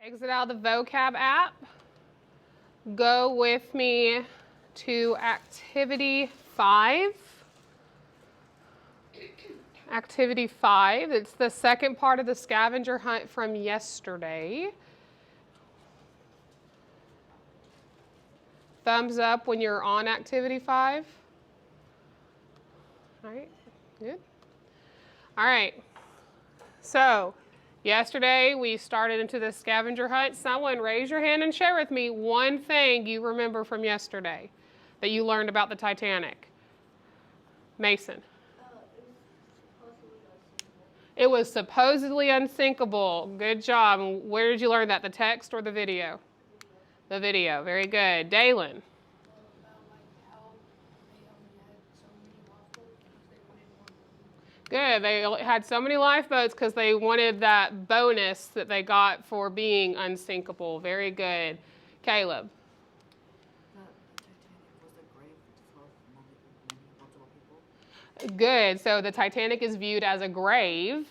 Exit out of the vocab app. Go with me to activity 5. Activity 5, it's the second part of the scavenger hunt from yesterday. Thumbs up when you're on activity 5. All right, good. All right, so yesterday we started into the scavenger hunt. Someone raise your hand and share with me one thing you remember from yesterday that you learned about the Titanic. Mason. It was supposedly unsinkable. Good job. And where did you learn that, the text or the video? The video. Very good. Dalen. Good. They had so many lifeboats because they wanted that bonus that they got for being unsinkable. Very good. Caleb. Good. So the Titanic is viewed as a grave.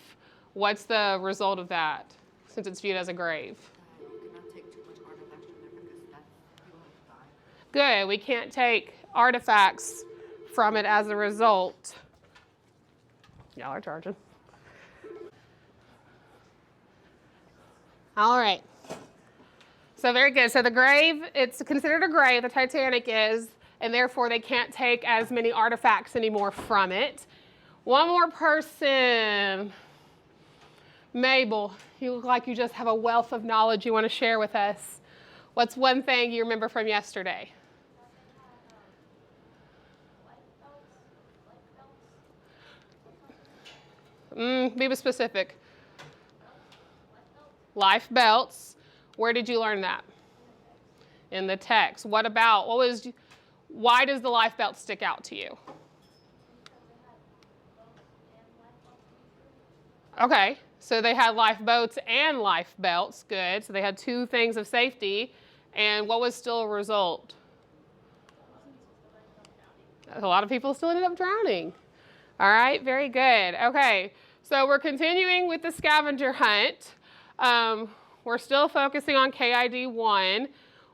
What's the result of that, since it's viewed as a grave? You cannot take too much artifacts from there because people have died. Good. We can't take artifacts from it as a result. Y'all are charging. All right. So very good. So the grave, it's considered a grave, the Titanic is, and therefore they can't take as many artifacts anymore from it. One more person. Mabel, you look like you just have a wealth of knowledge you want to share with us. What's one thing you remember from yesterday? Be specific. Life belts. Where did you learn that? In the text. Why does the life belt stick out to you? Okay, so they had lifeboats and life belts. Good. So they had two things of safety. And what was still a result? A lot of people still ended up drowning. All right, very good. Okay, so we're continuing with the scavenger hunt. We're still focusing on KID 1,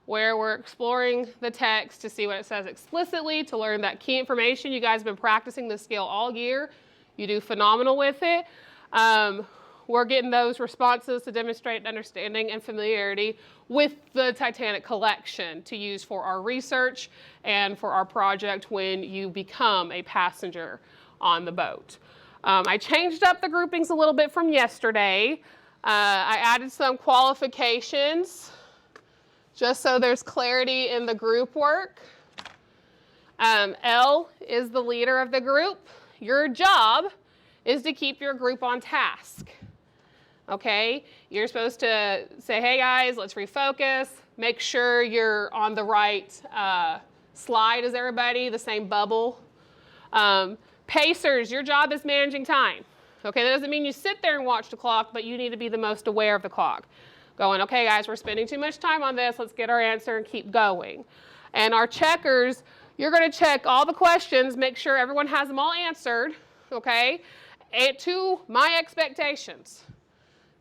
where we're exploring the text to see what it says explicitly, to learn that key information. You guys have been practicing this skill all year. You do phenomenal with it. We're getting those responses to demonstrate understanding and familiarity with the Titanic collection to use for our research and for our project when you become a passenger on the boat. I changed up the groupings a little bit from yesterday. I added some qualifications just so there's clarity in the group work. L is the leader of the group. Your job is to keep your group on task. Okay? You're supposed to say, hey guys, let's refocus. Make sure you're on the right slide as everybody, the same bubble. Pacers, your job is managing time. Okay, that doesn't mean you sit there and watch the clock, but you need to be the most aware of the clock. Going, okay guys, we're spending too much time on this, let's get our answer and keep going. And our checkers, you're gonna check all the questions, make sure everyone has them all answered, okay? And to my expectations.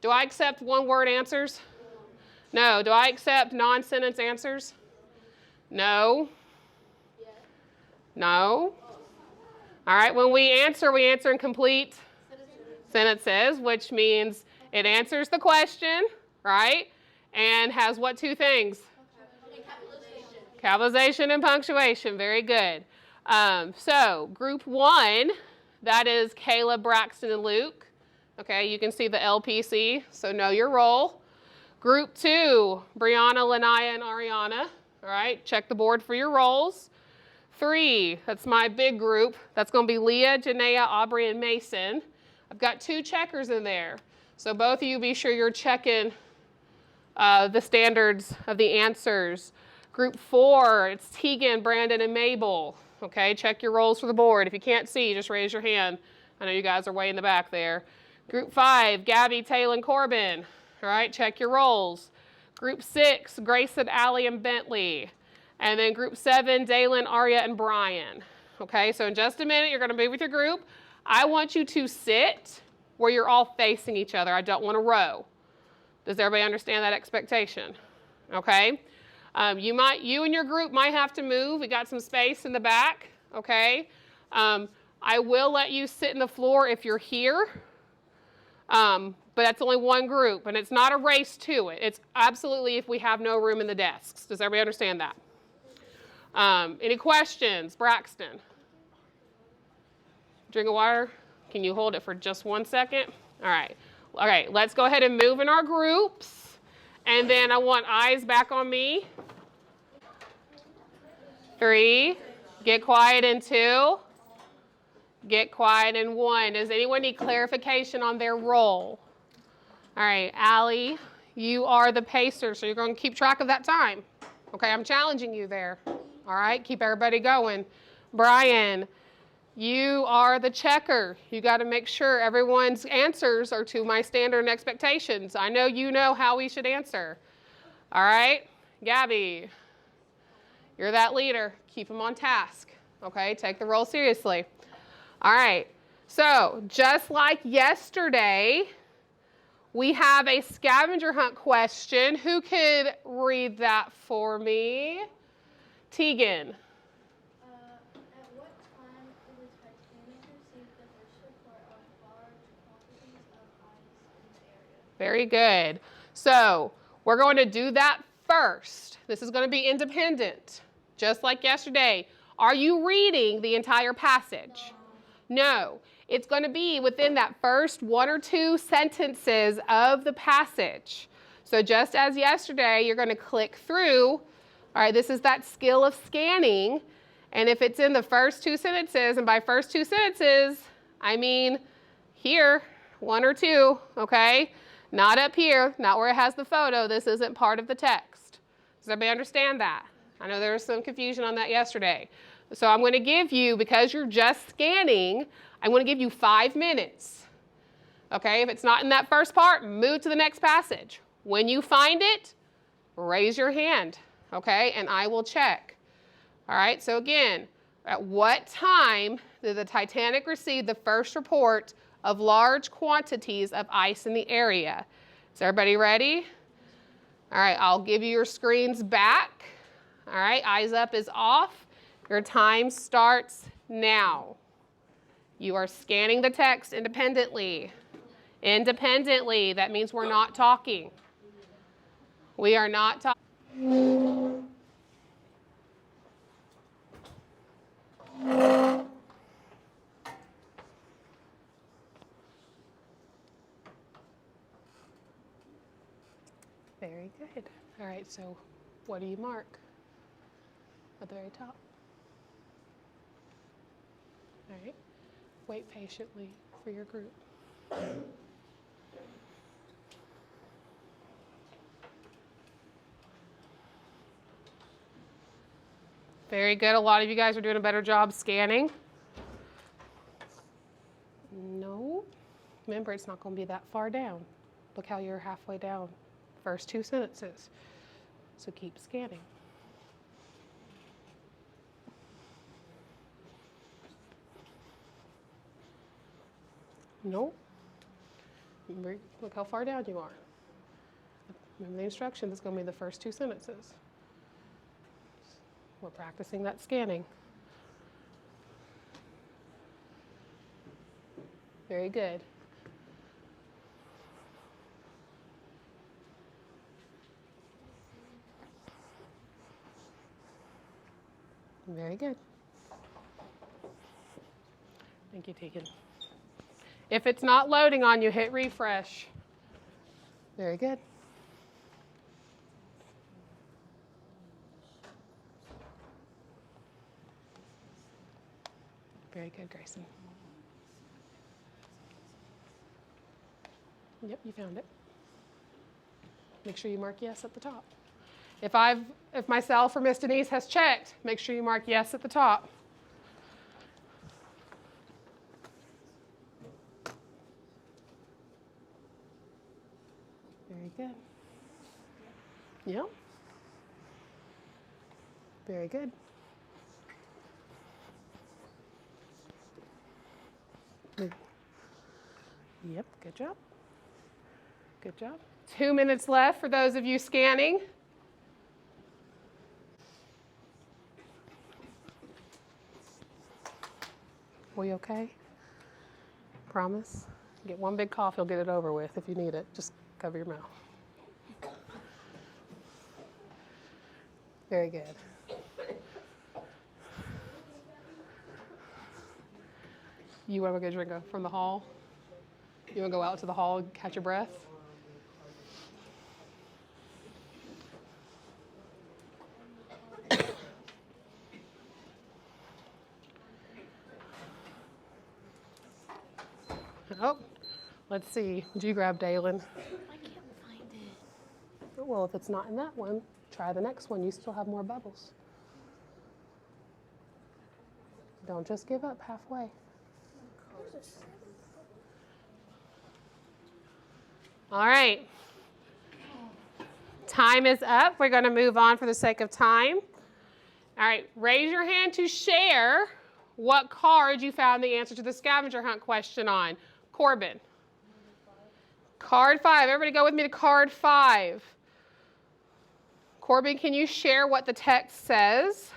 Do I accept one-word answers? No. Do I accept non-sentence answers? No. No. All right, when we answer in complete sentences, which means it answers the question, right? And has what two things? Capitalization and punctuation. Very good. So group 1, that is Caleb, Braxton, and Luke. Okay, you can see the LPC, so know your role. Group 2, Brianna, Lanaya, and Ariana. All right, check the board for your roles. 3, that's my big group. That's going to be Leah, Janaea, Aubrey, and Mason. I've got 2 checkers in there. So both of you be sure you're checking the standards of the answers. Group 4, it's Tegan, Brandon, and Mabel. Okay, check your roles for the board. If you can't see, just raise your hand. I know you guys are way in the back there. Group 5, Gabby, Taylor, and Corbin. All right, check your roles. Group 6, Grayson, Allie, and Bentley. And then group 7, Dalen, Arya, and Brian. Okay, so in just a minute, you're going to move with your group. I want you to sit where you're all facing each other. I don't want a row. Does everybody understand that expectation? Okay. You and your group might have to move. We got some space in the back. Okay. I will let you sit in the floor if you're here. But that's only one group, and it's not a race to it. It's absolutely if we have no room in the desks. Does everybody understand that? Any questions, Braxton? Drink of water? Can you hold it for just 1 second? All right. All right, let's go ahead and move in our groups. And then I want eyes back on me. 3. Get quiet in 2. Get quiet in 1. Does anyone need clarification on their role? All right, Allie, you are the pacer, so you're going to keep track of that time. Okay, I'm challenging you there. All right, keep everybody going. Brian, you are the checker. You got to make sure everyone's answers are to my standard and expectations. I know you know how we should answer. All right, Gabby, you're that leader. Keep them on task. Okay, take the role seriously. All right, so just like yesterday, we have a scavenger hunt question. Who could read that for me? Tegan. At what time did the Titanic receive the first report of large quantities of ice in the area? Very good. So we're going to do that first. This is going to be independent, just like yesterday. Are you reading the entire passage? No. It's going to be within that first 1 or 2 sentences of the passage. So just as yesterday, you're going to click through. All right, this is that skill of scanning. And if it's in the first 2 sentences, and by first 2 sentences, I mean here, 1 or 2, okay? Not up here, not where it has the photo. This isn't part of the text. Does everybody understand that? I know there was some confusion on that yesterday. So I'm going to give you, because you're just scanning, I'm going to give you 5 minutes. Okay, if it's not in that first part, move to the next passage. When you find it, raise your hand, okay, and I will check. All right, so again, at what time did the Titanic receive the first report of large quantities of ice in the area? Is everybody ready? All right, I'll give you your screens back. All right, eyes up is off. Your time starts now. You are scanning the text independently. Independently, that means we're not talking. We are not talking. Very good. All right, so what do you mark at the very top? All right, wait patiently for your group. Very good. A lot of you guys are doing a better job scanning. No. Remember, it's not going to be that far down. Look how you're halfway down. First 2 sentences. So keep scanning. Nope. Remember, look how far down you are. Remember the instructions, it's going to be the first 2 sentences. We're practicing that scanning. Very good. Very good. Thank you, Tegan. If it's not loading on you, hit refresh. Very good. Very good, Grayson. Yep, you found it. Make sure you mark yes at the top. If myself or Miss Denise has checked, make sure you mark yes at the top. Very good. Yep. Very good. Yep, good job. Good job. 2 minutes left for those of you scanning. We okay? Promise? Get one big cough, you'll get it over with. If you need it, just cover your mouth. Very good. You want to go drink from the hall? You want to go out to the hall and catch your breath? Oh, let's see. Did you grab Dalen? I can't find it. Well, if it's not in that one, try the next one. You still have more bubbles. Don't just give up halfway. All right. Time is up. We're going to move on for the sake of time. All right. Raise your hand to share what card you found the answer to the scavenger hunt question on. Corbin. Card 5. Everybody go with me to card 5. Corbin, can you share what the text says?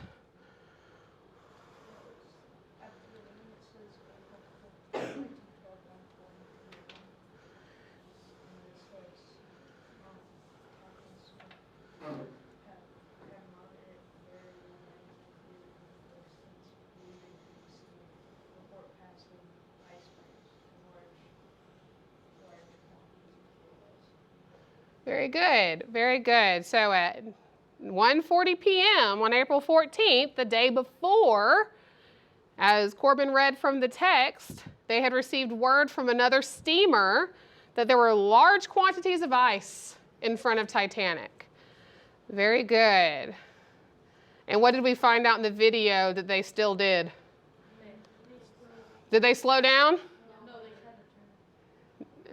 Very good, very good. So at 1:40 p.m. on April 14th, the day before, as Corbin read from the text, they had received word from another steamer that there were large quantities of ice in front of Titanic. Very good. And what did we find out in the video that they still did? Did they slow down?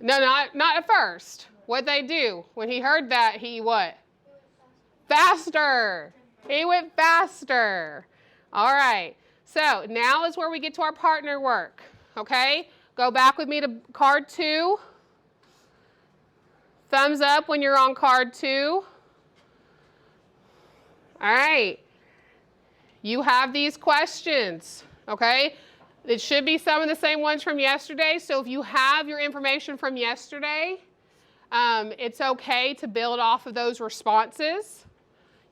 No, not at first. What'd they do? When he heard that, he what? Faster. He went faster. All right. So now is where we get to our partner work. Okay? Go back with me to card 2. Thumbs up when you're on card 2. All right. You have these questions. Okay? It should be some of the same ones from yesterday. So if you have your information from yesterday, it's okay to build off of those responses.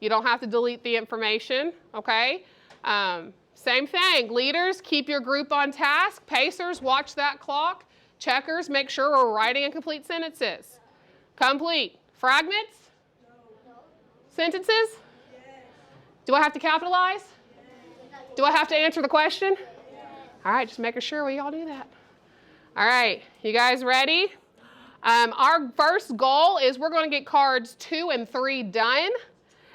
You don't have to delete the information, okay? Same thing. Leaders, keep your group on task. Pacers, watch that clock. Checkers, make sure we're writing in complete sentences. Complete. Fragments? Sentences? Do I have to capitalize? Do I have to answer the question? All right, just making sure we all do that. All right, you guys ready? Our first goal is we're going to get cards 2 and 3 done,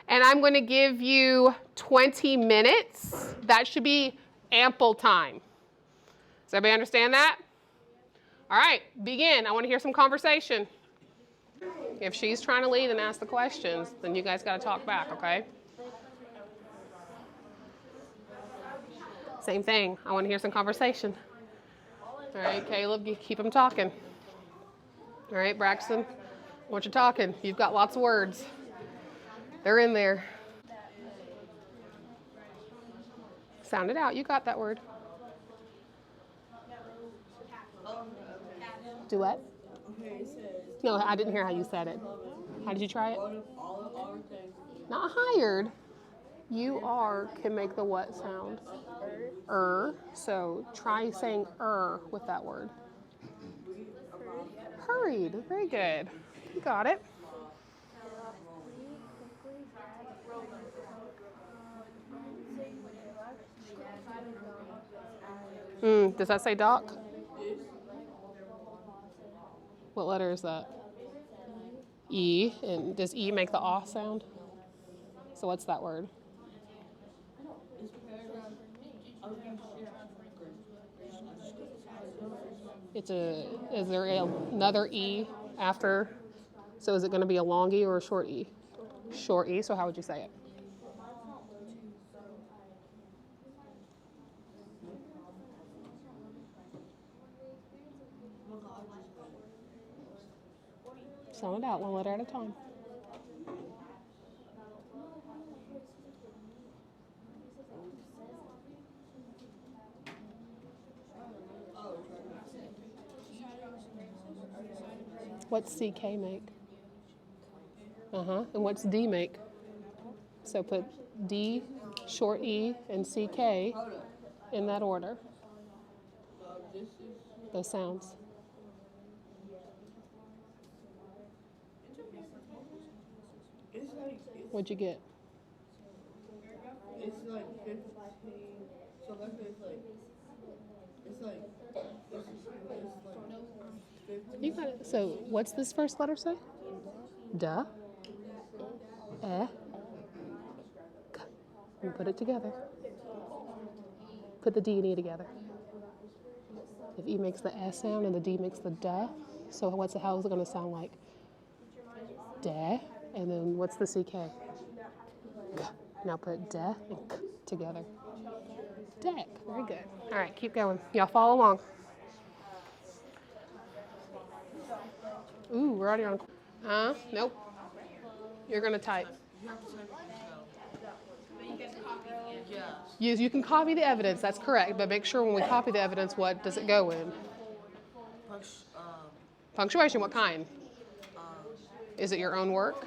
and I'm going to give you 20 minutes. That should be ample time. Does everybody understand that? All right, begin. I want to hear some conversation. If she's trying to lead and ask the questions, then you guys got to talk back, okay? Same thing. I want to hear some conversation. All right, Caleb, you keep them talking. All right, Braxton, what you talking? You've got lots of words. They're in there. Sound it out. You got that word. Do what? No, I didn't hear how you said it. How did you try it? Not hired. You are can make the what sound? So try saying with that word. Hurried. Very good. You got it. Does that say dock? What letter is that? E. And does E make the aw sound? So what's that word? Is there another E after? So is it going to be a long E or a short E? Short E, so how would you say it? Sound it out one letter at a time. What's CK make? And what's D make? So put D, short E, and CK in that order. Those sounds. What'd you get? It's like 15. So let's say it's like 15. You got it. So what's this first letter say? Duh. Eh. K. And put it together. Put the D and E together. If E makes the S sound and the D makes the duh, so how is it going to sound like? Duh. And then what's the CK? K. Now put duh and K together. Deck. Very good. All right, keep going. Y'all follow along. Ooh, we're already on. Nope. You're going to type. You can copy the evidence, that's correct, but make sure when we copy the evidence, what does it go in? Punctuation, what kind? Is it your own work?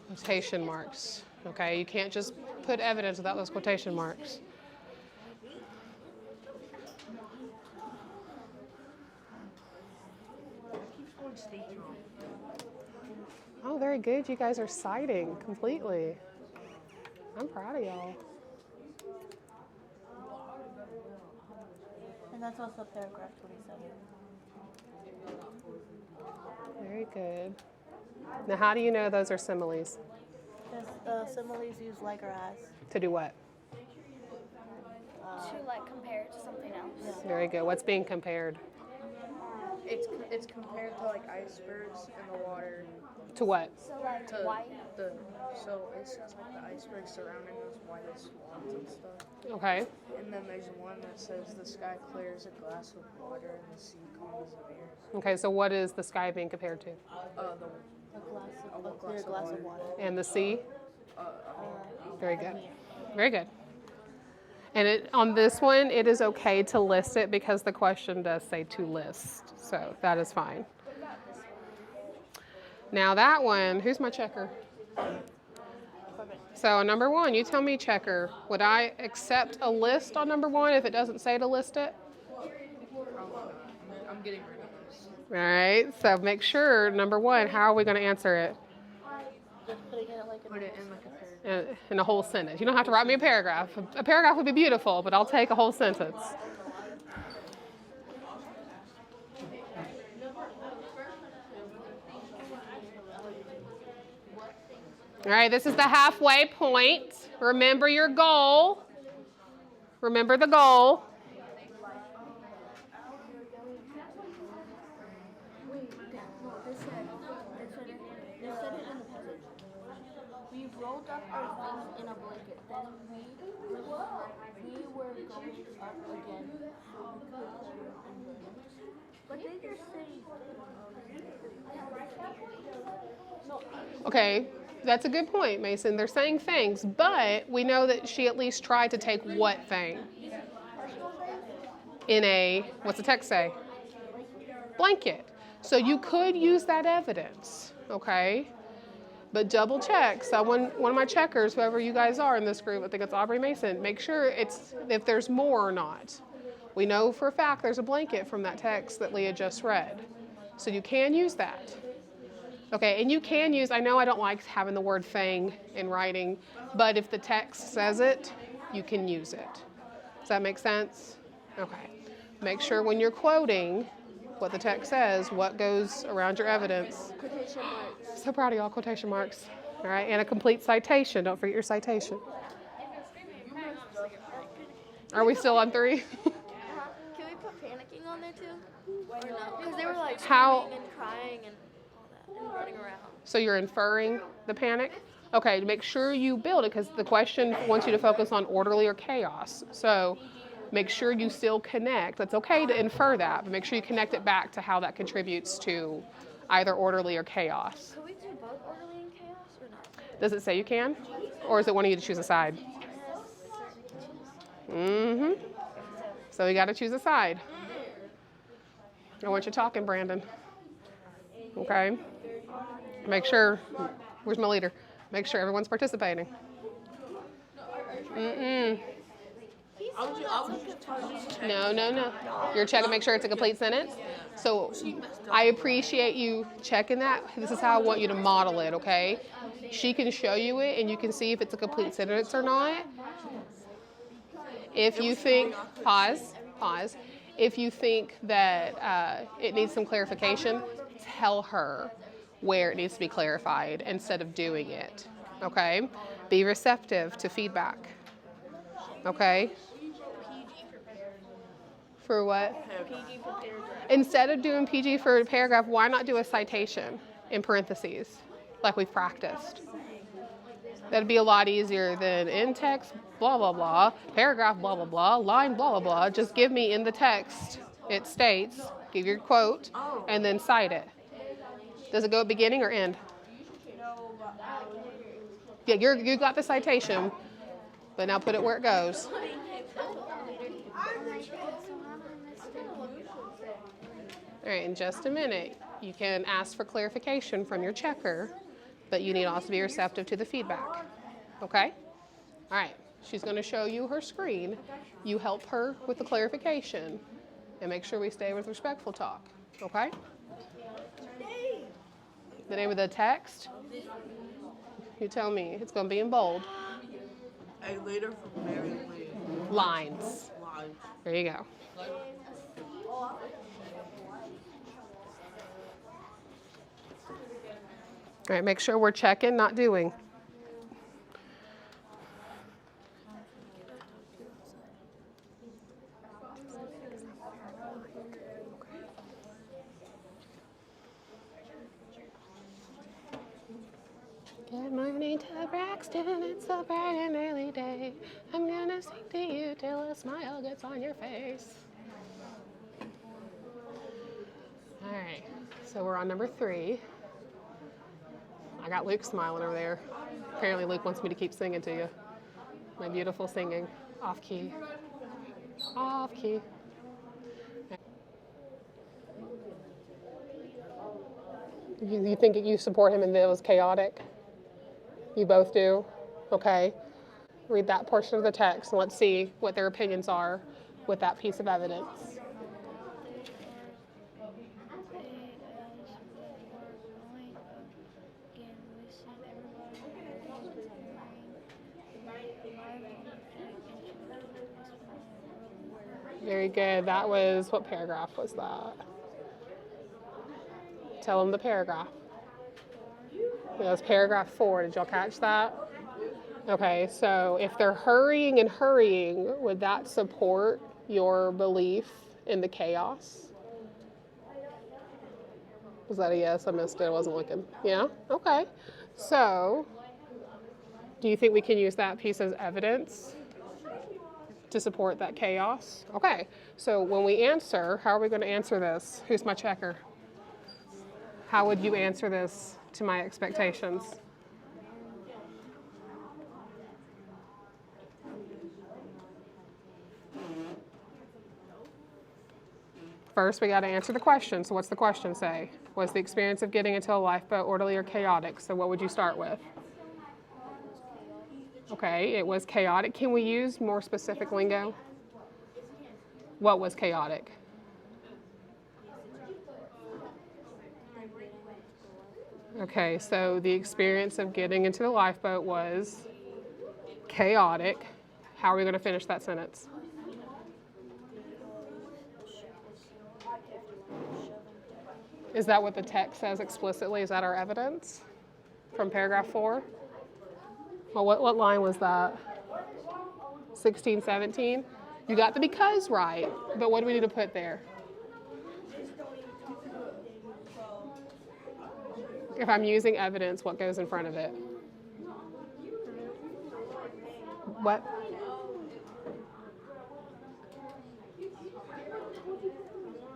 Quotation marks. Okay, you can't just put evidence without those quotation marks. Oh, very good. You guys are citing completely. I'm proud of y'all. And that's also paragraph 27. Very good. Now, how do you know those are similes? Because similes use like or as. To do what? To like compare it to something else. Very good. What's being compared? It's compared to like icebergs in the water. To what? So like To white. So it says like the icebergs surrounding those white swans and stuff. Okay. And then there's one that says the sky clear as a glass of water and the sea calm as a beer. Okay, so what is the sky being compared to? A clear glass of water. And the sea? Very good. Very good. And on this one, it is okay to list it because the question does say to list. So that is fine. Now that one, who's my checker? So number one, you tell me, checker, would I accept a list on number one if it doesn't say to list it? I'm getting rid of those. All right, so make sure, number one, how are we going to answer it? Just putting it like Put it in like a paragraph. In a whole sentence. You don't have to write me a paragraph. A paragraph would be beautiful, but I'll take a whole sentence. All right, this is the halfway point. Remember your goal. Remember the goal. They said it in the passage. We rolled up our things in a blanket. Then we were going up again. But they just say. Okay, that's a good point, Mason. They're saying things, but we know that she at least tried to take what thing? In a, what's the text say? Blanket. So you could use that evidence, okay? But double check. Someone, one of my checkers, whoever you guys are in this group, I think it's Aubrey Mason, make sure it's if there's more or not. We know for a fact there's a blanket from that text that Leah just read. So you can use that. Okay, and you can use, I know I don't like having the word thing in writing, but if the text says it, you can use it. Does that make sense? Okay. Make sure when you're quoting what the text says, what goes around your evidence. Quotation marks. So proud of y'all, quotation marks. All right, and a complete citation. Don't forget your citation. Are we still on 3? Can we put panicking on there too? Or no? Because they were like How- screaming and crying and all that and running around. So you're inferring the panic? Okay, make sure you build it because the question wants you to focus on orderly or chaos. So make sure you still connect. It's okay to infer that, but make sure you connect it back to how that contributes to either orderly or chaos. Could we do both orderly and chaos or not? Does it say you can? Or is it wanting you to choose a side? Mm-hmm. So you got to choose a side. I want you talking, Brandon. Okay? Make sure, where's my leader? Make sure everyone's participating. Mm-mm. No. You're checking, make sure it's a complete sentence. So I appreciate you checking that. This is how I want you to model it, okay? She can show you it and you can see if it's a complete sentence or not. If you think, pause. If you think that it needs some clarification, tell her where it needs to be clarified instead of doing it, okay? Be receptive to feedback, okay? For what? PG for paragraph. Instead of doing PG for a paragraph, why not do a citation in parentheses like we've practiced? That'd be a lot easier than in text, blah, blah, blah, paragraph, blah, blah, blah, line, blah, blah, blah. Just give me in the text, it states, give your quote, and then cite it. Does it go at beginning or end? Yeah, you got the citation, but now put it where it goes. All right, in just a minute, you can ask for clarification from your checker, but you need also to be receptive to the feedback, okay? All right, she's gonna show you her screen. You help her with the clarification and make sure we stay with respectful talk, okay? The name of the text? You tell me, it's gonna be in bold. A leader from Mary Lee. Lines. Lines. There you go. All right, make sure we're checking, not doing. Good morning to Braxton, it's a bright and early day. I'm gonna sing to you till a smile gets on your face. All right, so we're on number 3. I got Luke smiling over there. Apparently Luke wants me to keep singing to you. My beautiful singing, off key. Off key. You think you support him and that it was chaotic? You both do? Okay. Read that portion of the text and let's see what their opinions are with that piece of evidence. Very good. That was, what paragraph was that? Tell them the paragraph. That was paragraph 4. Did y'all catch that? Okay, so if they're hurrying and hurrying, would that support your belief in the chaos? Was that a yes? I missed it. I wasn't looking. Yeah? Okay. So, do you think we can use that piece as evidence to support that chaos? Okay. So when we answer, how are we going to answer this? Who's my checker? How would you answer this to my expectations? First, we got to answer the question. So what's the question say? Was the experience of getting into a lifeboat orderly or chaotic? So what would you start with? Okay, it was chaotic. Can we use more specific lingo? What was chaotic? Okay, so the experience of getting into the lifeboat was chaotic. How are we going to finish that sentence? Is that what the text says explicitly? Is that our evidence from paragraph 4? Well, what line was that? 16, 17? You got the because right, but what do we need to put there? If I'm using evidence, what goes in front of it? What?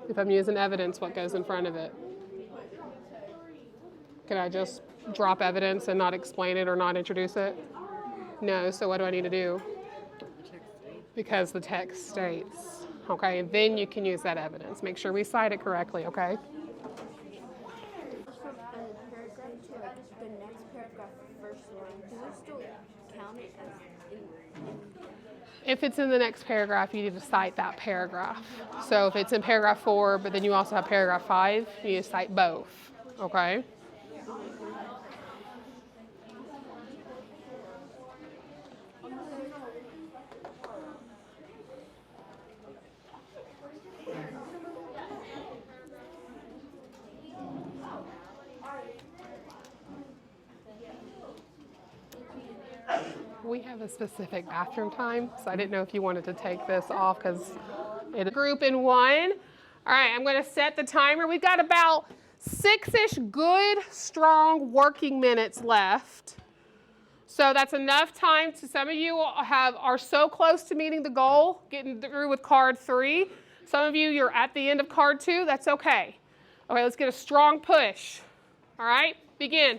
If I'm using evidence, what goes in front of it? Can I just drop evidence and not explain it or not introduce it? No, so what do I need to do? Because the text states. Okay, and then you can use that evidence. Make sure we cite it correctly, okay? From the paragraph to the next paragraph, first line, do we still count it as in If it's in the next paragraph, you need to cite that paragraph. So if it's in paragraph 4, but then you also have paragraph 5, you need to cite both, okay? We have a specific bathroom time, so I didn't know if you wanted to take this off because it's group in 1. All right, I'm going to set the timer. We've got about 6-ish good, strong working minutes left. So that's enough time to, some of you are so close to meeting the goal, getting through with card 3. Some of you, you're at the end of card 2. That's okay. Okay, let's get a strong push. All right, begin.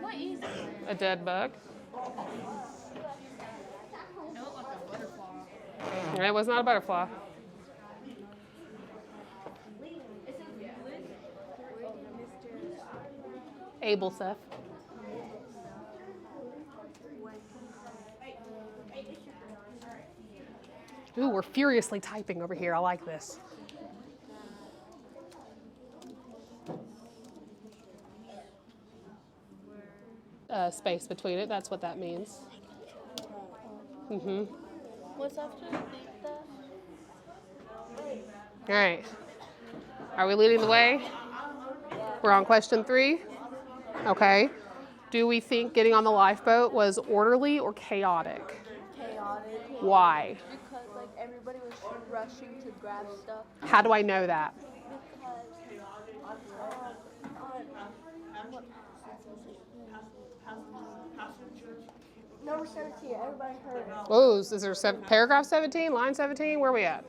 what is it? A dead bug. It was not a butterfly. Abel Seth. Ooh, we're furiously typing over here. I like this. Space between it. That's what that means. What's after the that? All right. Are we leading the way? We're on question 3. Okay. Do we think getting on the lifeboat was orderly or chaotic? Chaotic. Why? Because like everybody was rushing to grab stuff. How do I know that? Number 17, everybody heard it. Oh, is there paragraph 17, line 17? Where are we at?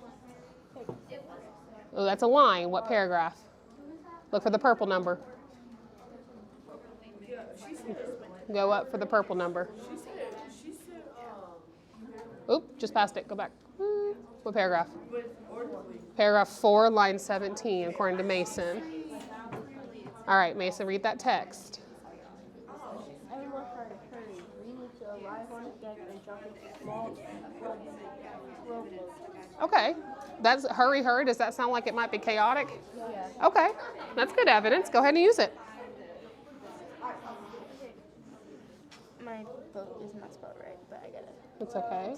Oh, that's a line. What paragraph? Look for the purple number. Go up for the purple number. Oop, just passed it. Go back. What paragraph? Paragraph 4, line 17, according to Mason. All right, Mason, read that text. Everyone heard it. Hurry. We need to arrive on the deck and jump into small rowboats. Okay. That's hurry, hurry. Does that sound like it might be chaotic? Yeah. Okay. That's good evidence. Go ahead and use it. My vote is not spelled right, but I get it. It's okay.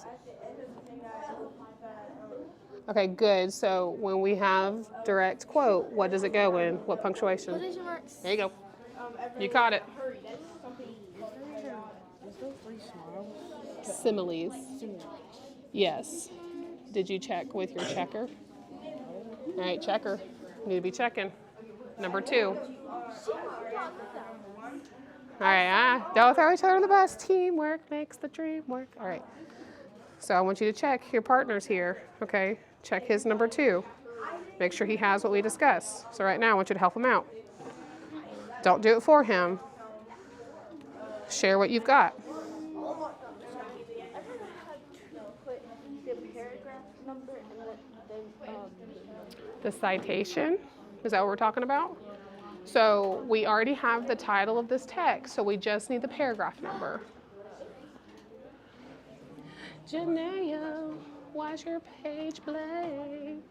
Okay, good. So when we have direct quote, what does it go in? What punctuation? Quotation marks. There you go. You caught it. Similes. Yes. Did you check with your checker? All right, checker. You need to be checking. Number 2. All right, don't throw each other on the bus. Teamwork makes the dream work. All right. So I want you to check your partner's here, okay? Check his number 2. Make sure he has what we discussed. So right now I want you to help him out. Don't do it for him. Share what you've got. Put the paragraph number and The citation, is that what we're talking about? So we already have the title of this text, so we just need the paragraph number. Janelle, why's your page blank?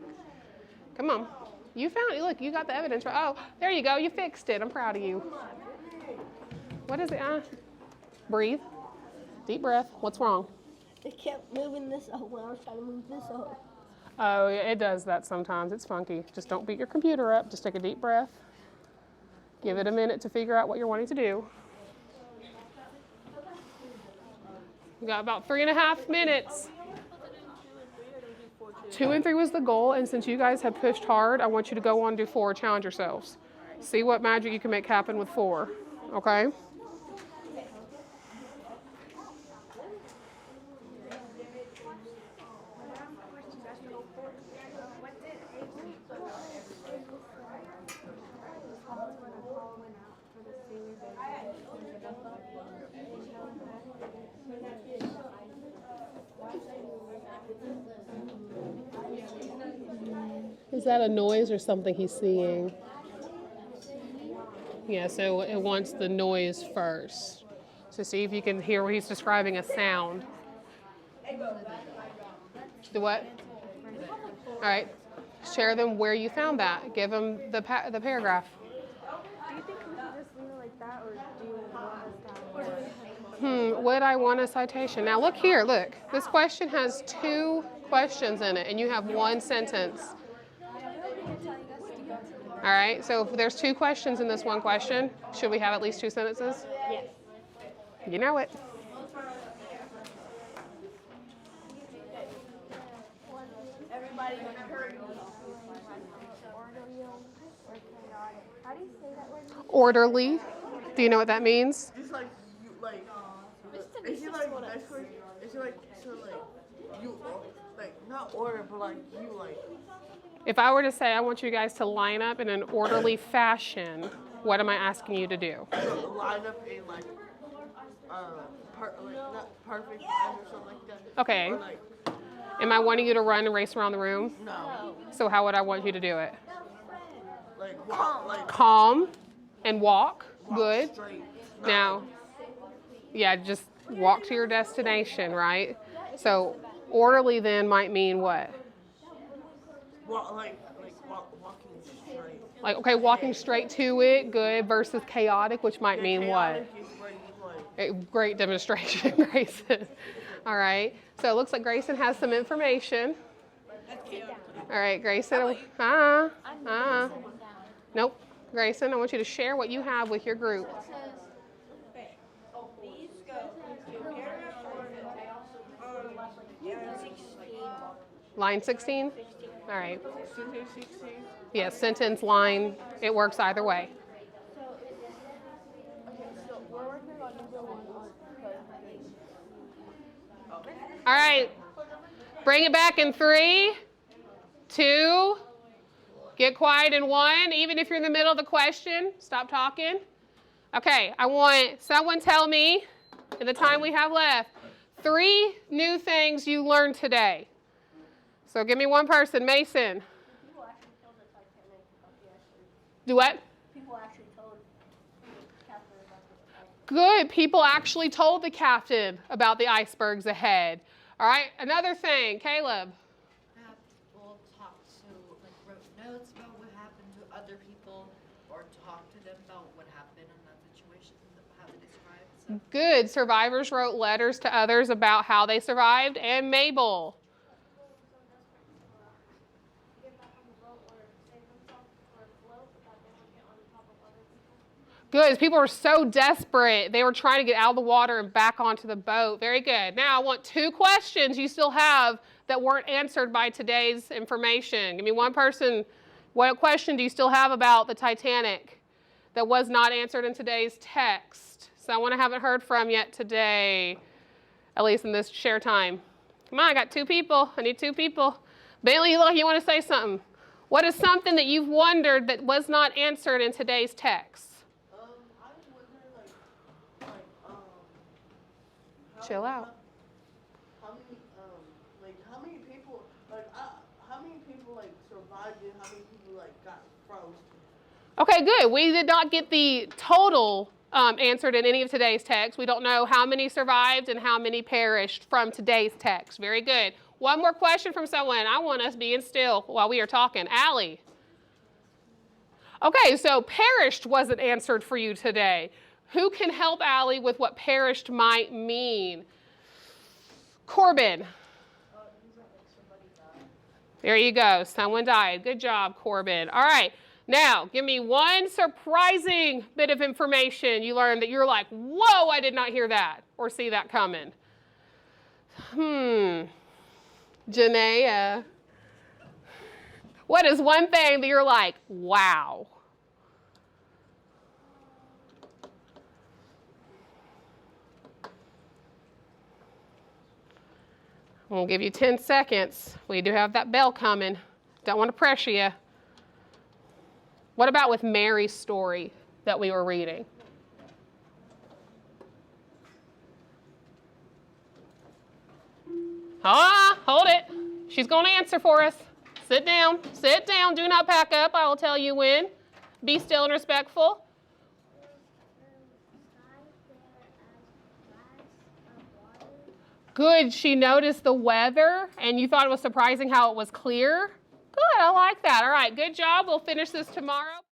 Come on. You found it. Look, you got the evidence. Right? Oh, there you go. You fixed it. I'm proud of you. What is it? Breathe. Deep breath. What's wrong? It kept moving this up when I was trying to move this up. Oh, yeah, it does that sometimes. It's funky. Just don't beat your computer up. Just take a deep breath. Give it a minute to figure out what you're wanting to do. We got about 3.5 minutes. 2 and 3 was the goal, and since you guys have pushed hard, I want you to go on and do 4. Challenge yourselves. See what magic you can make happen with 4. Okay? Is that a noise or something he's seeing? Yeah, so it wants the noise first. So see if you can hear where he's describing a sound. The what? All right. Share them where you found that. Give them the paragraph. Do you think we should just leave it like that, or do you want us to have Would I want a citation? Now look here, look. This question has 2 questions in it, and you have 1 sentence. All right, so if there's 2 questions in this 1 question, should we have at least 2 sentences? Yes. You know it. How do you say that word? Orderly. Do you know what that means? Just like you like. Is it like that's like? Is it like so like you like not order but like you like? If I were to say I want you guys to line up in an orderly fashion, what am I asking you to do? Line up in like not perfect line or something like that. Okay. Or like Am I wanting you to run and race around the room? no. So how would I want you to do it? Like walk like Calm and walk. Good. straight. Now, yeah, just walk to your destination, right? So orderly then might mean what? Walking straight. Like, okay, walking straight to it, good, versus chaotic, which might mean what? Chaotic is where you like. A great demonstration, Grayson. All right, so it looks like Grayson has some information. All right, Grayson. Nope. Grayson, I want you to share what you have with your group. Line 16? All right. Sentence 16. Yes, sentence, line, it works either way. So we're working on number 1 on clarification. All right. Bring it back in 3, 2, get quiet in 1. Even if you're in the middle of the question, stop talking. Okay, I want someone tell me, in the time we have left, 3 new things you learned today. So give me one person. Mason. People actually told the Titanic about the iceberg. Do what? People actually told Catherine about the iceberg. Good. People actually told the captain about the icebergs ahead. All right, another thing. Caleb. Have people talk to, like, wrote notes about what happened to other people, or talk to them about what happened in that situation, how they described. So Good. Survivors wrote letters to others about how they survived. And Mabel. Good. People were so desperate. They were trying to get out of the water and back onto the boat. Very good. Now I want 2 questions you still have that weren't answered by today's information. Give me one person. What question do you still have about the Titanic that was not answered in today's text? Someone I haven't heard from yet today, at least in this share time. Come on, I got 2 people. I need 2 people. Bailey, look, you want to say something? What is something that you've wondered that was not answered in today's text? I was wondering Chill out. how many people like survived and how many people like got frozen. Okay, good. We did not get the total answered in any of today's text. We don't know how many survived and how many perished from today's text. Very good. One more question from someone. I want us being still while we are talking. Allie. Okay, so perished wasn't answered for you today. Who can help Allie with what perished might mean? Corbin. There you go. Someone died. Good job, Corbin. All right. Now, give me one surprising bit of information you learned that you're like, whoa, I did not hear that or see that coming. Janaea. What is one thing that you're like, wow? We'll give you 10 seconds. We do have that bell coming. Don't want to pressure you. What about with Mary's story that we were reading? Hold it. She's going to answer for us. Sit down. Sit down. Do not pack up. I will tell you when. Be still and respectful. Good. She noticed the weather, and you thought it was surprising how it was clear? Good. I like that. All right. Good job. We'll finish this tomorrow.